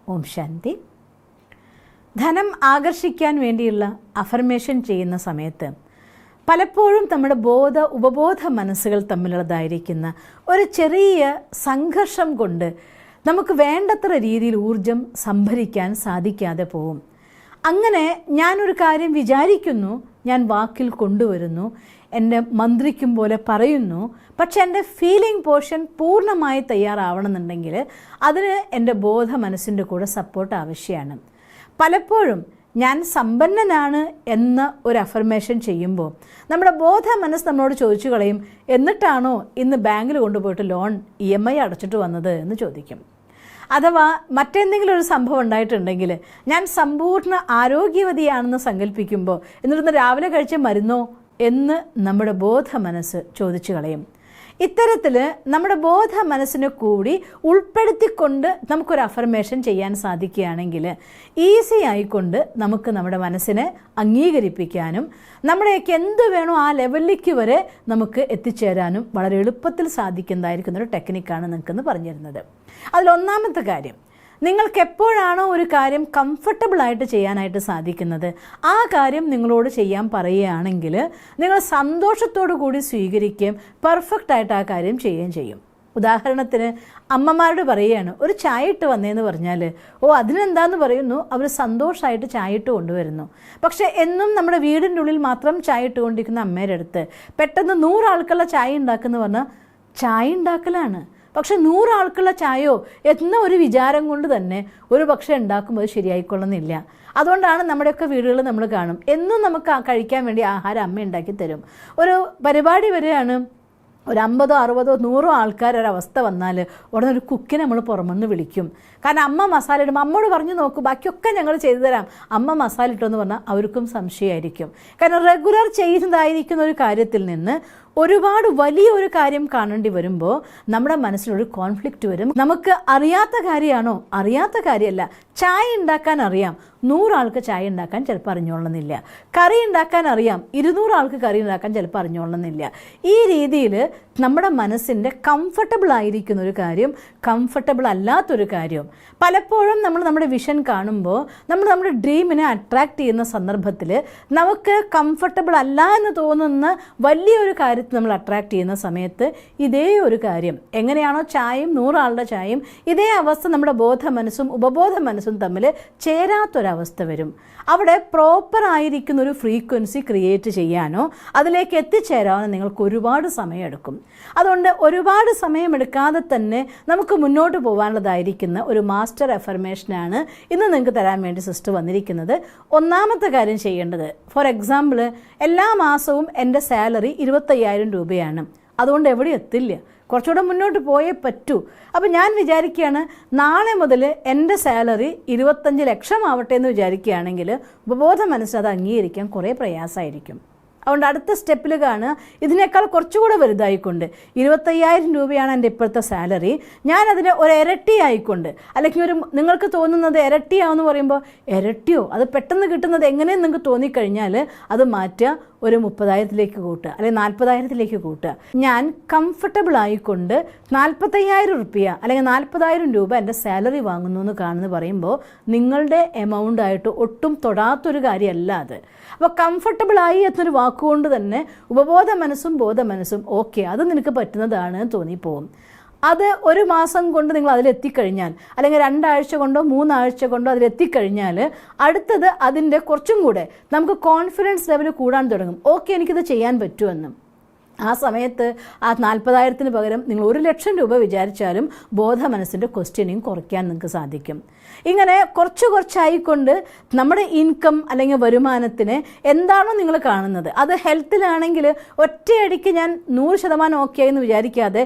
ഓം ശാന്തി. ധനം ആകർഷിക്കാൻ വേണ്ടിയുള്ള അഫർമേഷൻ ചെയ്യുന്ന സമയത്ത് പലപ്പോഴും നമ്മുടെ ഉപബോധ മനസ്സുകൾ തമ്മിലുള്ളതായിരിക്കുന്ന ഒരു ചെറിയ സംഘർഷം കൊണ്ട് നമുക്ക് വേണ്ടത്ര രീതിയിൽ ഊർജം സംഭരിക്കാൻ സാധിക്കാതെ പോവും. അങ്ങനെ ഞാനൊരു കാര്യം വിചാരിക്കുന്നു, ഞാൻ വാക്കിൽ കൊണ്ടുവരുന്നു, എൻ്റെ മന്ത്രിക്കും പോലെ പറയുന്നു, പക്ഷെ എൻ്റെ ഫീലിംഗ് പോർഷൻ പൂർണ്ണമായി തയ്യാറാവണമെന്നുണ്ടെങ്കിൽ അതിന് എൻ്റെ ബോധ മനസ്സിൻ്റെ കൂടെ സപ്പോർട്ട് ആവശ്യമാണ്. പലപ്പോഴും ഞാൻ സമ്പന്നനാണ് എന്ന ഒരു അഫർമേഷൻ ചെയ്യുമ്പോൾ നമ്മുടെ ബോധ മനസ്സ് നമ്മളോട് ചോദിച്ചു കളയും, എന്നിട്ടാണോ ഇന്ന് ബാങ്കിൽ കൊണ്ടുപോയിട്ട് ലോൺ EMI അടച്ചിട്ട് വന്നത് എന്ന് ചോദിക്കും. അഥവാ മറ്റെന്തെങ്കിലും ഒരു സംഭവം ഉണ്ടായിട്ടുണ്ടെങ്കിൽ ഞാൻ സമ്പൂർണ്ണ ആരോഗ്യവതിയാണെന്ന് സങ്കല്പിക്കുമ്പോൾ എന്നിട്ട് രാവിലെ കഴിച്ച മരുന്നോ എന്ന് നമ്മുടെ ബോധ മനസ്സ് ചോദിച്ചു കളയും. ഇത്തരത്തിൽ നമ്മുടെ ബോധ മനസ്സിനെ കൂടി ഉൾപ്പെടുത്തിക്കൊണ്ട് നമുക്കൊരു അഫർമേഷൻ ചെയ്യാൻ സാധിക്കുകയാണെങ്കിൽ ഈസി ആയിക്കൊണ്ട് നമുക്ക് നമ്മുടെ മനസ്സിനെ അംഗീകരിപ്പിക്കാനും നമ്മുടെയൊക്കെ എന്ത് വേണോ ആ ലെവലിലേക്ക് വരെ നമുക്ക് എത്തിച്ചേരാനും വളരെ എളുപ്പത്തിൽ സാധിക്കുന്നതായിരിക്കുന്നൊരു ടെക്നിക്കാണ് നിങ്ങൾക്കെന്ന് പറഞ്ഞിരുന്നത്. അതിലൊന്നാമത്തെ കാര്യം, നിങ്ങൾക്ക് എപ്പോഴാണോ ഒരു കാര്യം കംഫർട്ടബിളായിട്ട് ചെയ്യാനായിട്ട് സാധിക്കുന്നത് ആ കാര്യം നിങ്ങളോട് ചെയ്യാൻ പറയുകയാണെങ്കിൽ നിങ്ങൾ സന്തോഷത്തോടു കൂടി സ്വീകരിക്കുകയും പെർഫെക്റ്റായിട്ട് ആ കാര്യം ചെയ്യുകയും ചെയ്യും. ഉദാഹരണത്തിന് അമ്മമാരോട് പറയുകയാണ്, ഒരു ചായ ഇട്ട് വന്നേന്ന് പറഞ്ഞാൽ അതിനെന്താന്ന് പറയുന്നു, അവർ സന്തോഷമായിട്ട് ചായ ഇട്ട് കൊണ്ടുവരുന്നു. പക്ഷേ എന്നും നമ്മുടെ വീടിൻ്റെ ഉള്ളിൽ മാത്രം ചായ ഇട്ടുകൊണ്ടിരിക്കുന്ന അമ്മയുടെ അടുത്ത് പെട്ടെന്ന് 100 ആൾക്കുള്ള ചായ ഉണ്ടാക്കുന്ന പറഞ്ഞാൽ ചായ ഉണ്ടാക്കലാണ്. പക്ഷെ 100 ആൾക്കുള്ള ചായയോ എന്ന ഒരു വിചാരം കൊണ്ട് തന്നെ ഒരു പക്ഷേ ഉണ്ടാക്കുമ്പോൾ ശരിയായിക്കൊള്ളുന്നില്ല. അതുകൊണ്ടാണ് നമ്മുടെയൊക്കെ വീടുകളിൽ നമ്മൾ കാണും, എന്നും നമുക്ക് കഴിക്കാൻ വേണ്ടി ആഹാരം അമ്മ ഉണ്ടാക്കി തരും. ഒരു പരിപാടി വരികയാണ്, ഒരു 50, 60, 100 ആൾക്കാരൊരവസ്ഥ വന്നാൽ ഉടനെ ഒരു കുക്കിനെ നമ്മൾ പുറമെന്ന് വിളിക്കും. കാരണം അമ്മ മസാല ഇടുമ്പോൾ അമ്മോട് പറഞ്ഞു നോക്കൂ, ബാക്കിയൊക്കെ ഞങ്ങൾ ചെയ്തു തരാം, അമ്മ മസാല ഇട്ടെന്ന് പറഞ്ഞാൽ അവർക്കും സംശയമായിരിക്കും. കാരണം റെഗുലർ ചെയ്യുന്നതായിരിക്കുന്ന ഒരു കാര്യത്തിൽ നിന്ന് ഒരുപാട് വലിയൊരു കാര്യം കാണേണ്ടി വരുമ്പോൾ നമ്മുടെ മനസ്സിലൊരു കോൺഫ്ലിക്റ്റ് വരും. നമുക്ക് അറിയാത്ത കാര്യമാണോ? അറിയാത്ത കാര്യമല്ല. ചായ ഉണ്ടാക്കാൻ അറിയാം, 100 ആൾക്ക് ചായ ഉണ്ടാക്കാൻ ചിലപ്പോൾ അറിഞ്ഞോളണമെന്നില്ല. കറി ഉണ്ടാക്കാൻ അറിയാം, 200 ആൾക്ക് കറി ഉണ്ടാക്കാൻ ചിലപ്പോൾ അറിഞ്ഞോളണമെന്നില്ല. ഈ രീതിയിൽ നമ്മുടെ മനസ്സിൻ്റെ കംഫർട്ടബിൾ ആയിരിക്കുന്ന ഒരു കാര്യം കംഫർട്ടബിൾ അല്ലാത്തൊരു കാര്യം പലപ്പോഴും നമ്മൾ നമ്മുടെ വിഷൻ കാണുമ്പോൾ നമ്മുടെ ഡ്രീമിനെ അട്രാക്റ്റ് ചെയ്യുന്ന സന്ദർഭത്തിൽ നമുക്ക് കംഫർട്ടബിൾ അല്ല എന്ന് തോന്നുന്ന വലിയൊരു കാര്യത്തിൽ നമ്മൾ അട്രാക്റ്റ് ചെയ്യുന്ന സമയത്ത് ഇതേ ഒരു കാര്യം എങ്ങനെയാണോ ചായയും 100 ആളുടെ ചായയും ഇതേ അവസ്ഥ നമ്മുടെ ബോധ മനസ്സും ഉപബോധ മനസ്സും തമ്മിൽ ചേരാത്തൊരവസ്ഥ വരും. അവിടെ പ്രോപ്പർ ആയിരിക്കുന്ന ഒരു ഫ്രീക്വൻസി ക്രിയേറ്റ് ചെയ്യാനോ അതിലേക്ക് എത്തിച്ചേരാനോ നിങ്ങൾക്ക് ഒരുപാട് സമയമെടുക്കും. അതുകൊണ്ട് ഒരുപാട് സമയമെടുക്കാതെ തന്നെ നമുക്ക് മുന്നോട്ട് പോകാനുള്ളതായിരിക്കുന്ന ഒരു മാസ്റ്റർ അഫർമേഷനാണ് ഇന്ന് നിങ്ങൾക്ക് തരാൻ വേണ്ടി സിസ്റ്റർ വന്നിരിക്കുന്നത്. ഒന്നാമത്തെ കാര്യം ചെയ്യേണ്ടത്, ഫോർ എക്സാമ്പിൾ എല്ലാ മാസവും എൻ്റെ സാലറി 25,000 രൂപയാണ്. അതുകൊണ്ട് എവിടെ എത്തില്ല, കുറച്ചുകൂടെ മുന്നോട്ട് പോയേ പറ്റൂ. അപ്പോൾ ഞാൻ വിചാരിക്കുകയാണ് നാളെ മുതൽ എൻ്റെ സാലറി 25 ലക്ഷം ആവട്ടെ എന്ന് വിചാരിക്കുകയാണെങ്കിൽ ഉപബോധ മനസ്സിൽ അംഗീകരിക്കാൻ കുറേ പ്രയാസമായിരിക്കും. അതുകൊണ്ട് അടുത്ത സ്റ്റെപ്പിൽ കാണുക, ഇതിനേക്കാൾ കുറച്ചുകൂടെ വലുതായിക്കൊണ്ട് 25,000 രൂപയാണ് എൻ്റെ ഇപ്പോഴത്തെ സാലറി, ഞാനതിന് ഒരു ഇരട്ടി ആയിക്കൊണ്ട്, അല്ലെങ്കിൽ നിങ്ങൾക്ക് തോന്നുന്നത് ഇരട്ടിയാവെന്ന് പറയുമ്പോൾ ഇരട്ടിയോ അത് പെട്ടെന്ന് കിട്ടുന്നത് എങ്ങനെയെന്ന് നിങ്ങൾക്ക് തോന്നിക്കഴിഞ്ഞാൽ അത് മാറ്റുക, ഒരു 30,000 കൂട്ടുക, അല്ലെങ്കിൽ 40,000 കൂട്ടുക. ഞാൻ കംഫർട്ടബിൾ ആയിക്കൊണ്ട് 45,000 റുപ്യ അല്ലെങ്കിൽ 40,000 രൂപ എൻ്റെ സാലറി വാങ്ങുന്നു എന്ന് കാണുന്നു പറയുമ്പോൾ നിങ്ങളുടെ എമൗണ്ട് ആയിട്ട് ഒട്ടും തൊടാത്തൊരു കാര്യമല്ല അത്. അപ്പോൾ കംഫർട്ടബിളായി എന്നൊരു വാക്കുകൊണ്ട് തന്നെ ഉപബോധ മനസ്സും ബോധ മനസ്സും ഓക്കെ അത് നിനക്ക് പറ്റുന്നതാണ് എന്ന് തോന്നിപ്പോവും. അത് ഒരു മാസം കൊണ്ട് നിങ്ങൾ അതിലെത്തിക്കഴിഞ്ഞാൽ, അല്ലെങ്കിൽ 2 ആഴ്ച കൊണ്ടോ 3 ആഴ്ച കൊണ്ടോ അതിലെത്തിക്കഴിഞ്ഞാൽ അടുത്തത് അതിൻ്റെ കുറച്ചും കൂടെ നമുക്ക് കോൺഫിഡൻസ് ലെവൽ കൂടാൻ തുടങ്ങും. ഓക്കെ എനിക്കിത് ചെയ്യാൻ പറ്റുമെന്നും. ആ സമയത്ത് ആ 40,000 പകരം നിങ്ങൾ 1,00,000 രൂപ വിചാരിച്ചാലും ബോധ മനസ്സിൻ്റെ ക്വസ്റ്റ്യനിങ് കുറയ്ക്കാൻ നിങ്ങൾക്ക് സാധിക്കും. ഇങ്ങനെ കുറച്ചായിക്കൊണ്ട് നമ്മുടെ ഇൻകം അല്ലെങ്കിൽ വരുമാനത്തിന് എന്താണോ നിങ്ങൾ കാണുന്നത്, അത് ഹെൽത്തിലാണെങ്കിൽ ഒറ്റയടിക്ക് ഞാൻ 100% ഓക്കെ ആയെന്ന് വിചാരിക്കാതെ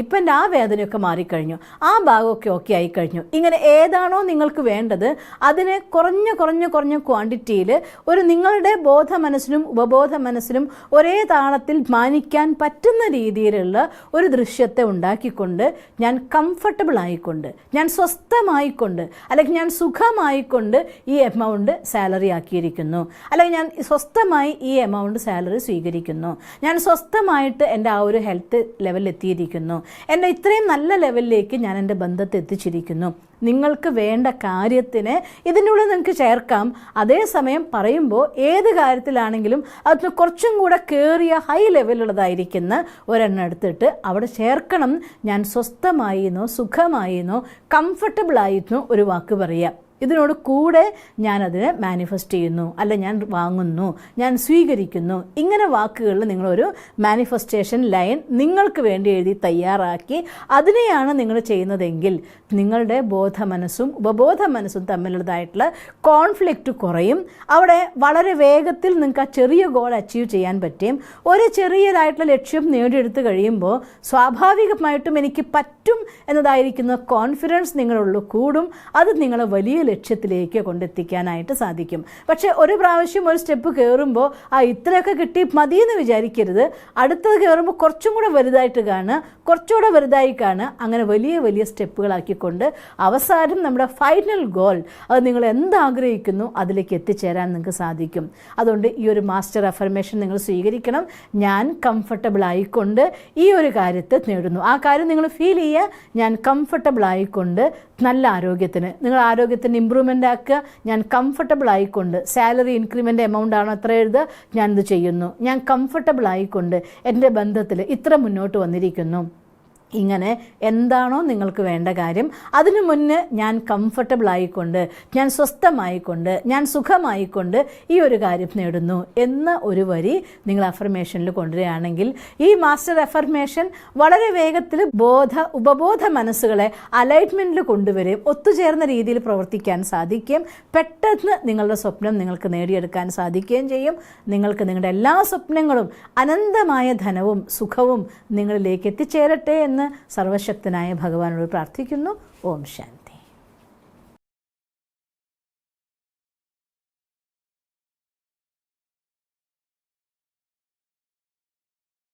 ഇപ്പം എൻ്റെ ആ വേദനയൊക്കെ മാറിക്കഴിഞ്ഞു, ആ ഭാഗമൊക്കെ ഓക്കെ ആയിക്കഴിഞ്ഞു, ഇങ്ങനെ ഏതാണോ നിങ്ങൾക്ക് വേണ്ടത് അതിനെ കുറഞ്ഞ ക്വാണ്ടിറ്റിയിൽ ഒരു നിങ്ങളുടെ ബോധ മനസ്സിനും ഉപബോധ മനസ്സിനും ഒരേ താളത്തിൽ മാനിക്കാൻ പറ്റുന്ന രീതിയിലുള്ള ഒരു ദൃശ്യത്തെ ഉണ്ടാക്കിക്കൊണ്ട് ഞാൻ കംഫർട്ടബിൾ ആയിക്കൊണ്ട്, ഞാൻ സ്വസ്ഥമായിക്കൊണ്ട്, അല്ലെങ്കിൽ ഞാൻ സുഖമായിക്കൊണ്ട് ഈ എമൗണ്ട് സാലറി ആക്കിയിരിക്കുന്നു, അല്ലെങ്കിൽ ഞാൻ സ്വസ്ഥമായി ഈ എമൗണ്ട് സാലറി സ്വീകരിക്കുന്നു, ഞാൻ സ്വസ്ഥമായിട്ട് എൻ്റെ ആ ഒരു ഹെൽത്ത് ലെവലിൽ എത്തിയിരിക്കുന്നു, എൻ്റെ ഇത്രയും നല്ല ലെവലിലേക്ക് ഞാൻ എൻ്റെ ബന്ധത്തെ എത്തിച്ചിരിക്കുന്നു. നിങ്ങൾക്ക് വേണ്ട കാര്യത്തിന് ഇതിൻ്റെ ഉള്ളിൽ നിങ്ങൾക്ക് ചേർക്കാം. അതേസമയം പറയുമ്പോൾ ഏത് കാര്യത്തിലാണെങ്കിലും അതിന് കുറച്ചും കൂടെ കയറിയ ഹൈ ലെവലുള്ളതായിരിക്കുന്ന ഒരെണ്ണം എടുത്തിട്ട് അവിടെ ചേർക്കണം. ഞാൻ സ്വസ്ഥമായിരുന്നോ, സുഖമായിരുന്നോ, കംഫർട്ടബിളായിരുന്നോ ഒരു വാക്ക് പറയുക. ഇതിനോട് കൂടെ ഞാനതിനെ മാനിഫെസ്റ്റ് ചെയ്യുന്നു, അല്ല ഞാൻ വാങ്ങുന്നു, ഞാൻ സ്വീകരിക്കുന്നു. ഇങ്ങനെ വാക്കുകളിൽ നിങ്ങളൊരു മാനിഫെസ്റ്റേഷൻ ലൈൻ നിങ്ങൾക്ക് വേണ്ടി എഴുതി തയ്യാറാക്കി അതിനെയാണ് നിങ്ങൾ ചെയ്യുന്നതെങ്കിൽ നിങ്ങളുടെ ബോധമനസ്സും ഉപബോധ മനസ്സും തമ്മിലുള്ളതായിട്ടുള്ള കോൺഫ്ലിക്റ്റ് കുറയും. അവിടെ വളരെ വേഗത്തിൽ നിങ്ങൾക്ക് ആ ചെറിയ ഗോൾ അച്ചീവ് ചെയ്യാൻ പറ്റും. ഒരു ചെറിയതായിട്ടുള്ള ലക്ഷ്യം നേടിയെടുത്ത് കഴിയുമ്പോൾ സ്വാഭാവികമായിട്ടും എനിക്ക് പറ്റും എന്നതായിരിക്കുന്ന കോൺഫിഡൻസ് നിങ്ങളുള്ളൂ കൂടും. അത് നിങ്ങളെ വലിയ ലക്ഷ്യത്തിലേക്ക് കൊണ്ടെത്തിക്കാനായിട്ട് സാധിക്കും. പക്ഷേ ഒരു പ്രാവശ്യം ഒരു സ്റ്റെപ്പ് കയറുമ്പോൾ ഇത്രയൊക്കെ കിട്ടി മതിയെന്ന് വിചാരിക്കരുത്. അടുത്തത് കയറുമ്പോൾ കുറച്ചും കൂടെ വലുതായിട്ട് കാണുക, കുറച്ചുകൂടെ വലുതായി കാണുക. അങ്ങനെ വലിയ വലിയ സ്റ്റെപ്പുകളാക്കിക്കൊണ്ട് അവസാനം നമ്മുടെ ഫൈനൽ ഗോൾ അത് നിങ്ങൾ എന്താഗ്രഹിക്കുന്നു അതിലേക്ക് എത്തിച്ചേരാൻ നിങ്ങൾക്ക് സാധിക്കും. അതുകൊണ്ട് ഈ ഒരു മാസ്റ്റർ അഫർമേഷൻ നിങ്ങൾ സ്വീകരിക്കണം. ഞാൻ കംഫർട്ടബിൾ ആയിക്കൊണ്ട് ഈ ഒരു കാര്യത്തെ നേടുന്നു. ആ കാര്യം നിങ്ങൾ ഫീൽ ചെയ്യുക. ഞാൻ കംഫർട്ടബിൾ ആയിക്കൊണ്ട് നല്ല ആരോഗ്യത്തിന്, നിങ്ങൾ ആരോഗ്യത്തിന് ഇമ്പ്രൂവ്മെൻ്റ് ആക്കുക. ഞാൻ കംഫർട്ടബിൾ ആയിക്കൊണ്ട് സാലറി ഇൻക്രിമെൻ്റ് എമൗണ്ട് ആണോ എത്ര എഴുതുക, ഞാനിത് ചെയ്യുന്നു. ഞാൻ കംഫർട്ടബിൾ ആയിക്കൊണ്ട് എൻ്റെ ബന്ധത്തിൽ ഇത്ര മുന്നോട്ട് വന്നിരിക്കുന്നു. ഇങ്ങനെ എന്താണോ നിങ്ങൾക്ക് വേണ്ട കാര്യം അതിനു മുന്നേ ഞാൻ കംഫർട്ടബിൾ ആയിക്കൊണ്ട്, ഞാൻ സ്വസ്ഥമായിക്കൊണ്ട്, ഞാൻ സുഖമായിക്കൊണ്ട് ഈ ഒരു കാര്യം നേടുന്നു എന്ന ഒരു വരി നിങ്ങൾ അഫർമേഷനിൽ കൊണ്ടുവരികയാണെങ്കിൽ ഈ മാസ്റ്റർ അഫർമേഷൻ വളരെ വേഗത്തിൽ ഉപബോധ മനസ്സുകളെ അലൈൻമെൻറ്റിൽ കൊണ്ടുവരും. ഒത്തുചേർന്ന രീതിയിൽ പ്രവർത്തിക്കാൻ സാധിക്കും. പെട്ടെന്ന് നിങ്ങളുടെ സ്വപ്നം നിങ്ങൾക്ക് നേടിയെടുക്കാൻ സാധിക്കുകയും ചെയ്യും. നിങ്ങൾക്ക് നിങ്ങളുടെ എല്ലാ സ്വപ്നങ്ങളും അനന്തമായ ധനവും സുഖവും നിങ്ങളിലേക്ക് എത്തിച്ചേരട്ടെ എന്ന് സർവശക്തനായ ഭഗവാനോട് പ്രാർത്ഥിക്കുന്നു. ഓം ശാന്തി.